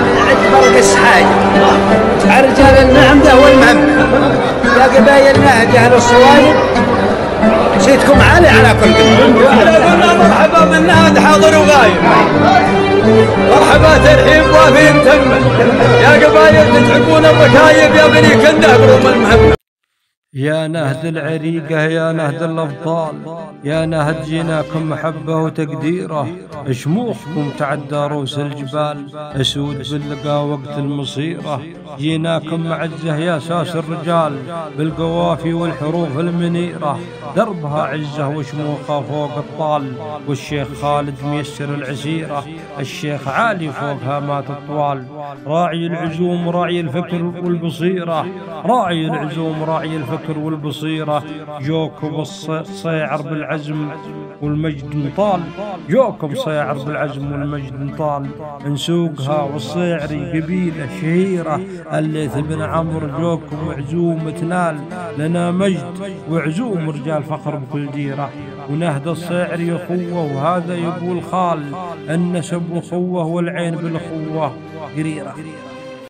من عند برقس حاجة رجال النعمدة والمهم يا قبايل نهج أهل الصوايب شيتكم عالي على كل قبل. قلنا مرحبا من نهد حاضر وغايب، مرحبا ترحيب وافي تم يا قبايل تتعبون الركايب يا بني كنه بروم المهمة. يا نهد العريقة يا نهد الأبطال، يا نهد جيناكم محبة وتقديره، شموخكم تعدى روس الجبال، أسود باللقى وقت المصيرة، جيناكم معزة يا ساس الرجال، بالقوافي والحروف المنيرة، دربها عزة وشموخها فوق الطال، والشيخ خالد ميسر العسيرة، الشيخ عالي فوق هامات الطوال، راعي العزوم راعي الفكر والبصيرة، راعي العزوم راعي الفكر والبصيرة، جوكم الصيعر بالعزم والمجد نطال، جوكم صيعر بالعزم والمجد نطال، نسوقها والصيعري قبيلة شهيرة، الليث بن عمرو جوكم عزوم تنال، لنا مجد وعزوم رجال فخر بكل ديرة، ونهد الصيعري أخوة وهذا يقول خال، النسب أخوة والعين بالأخوة قريرة.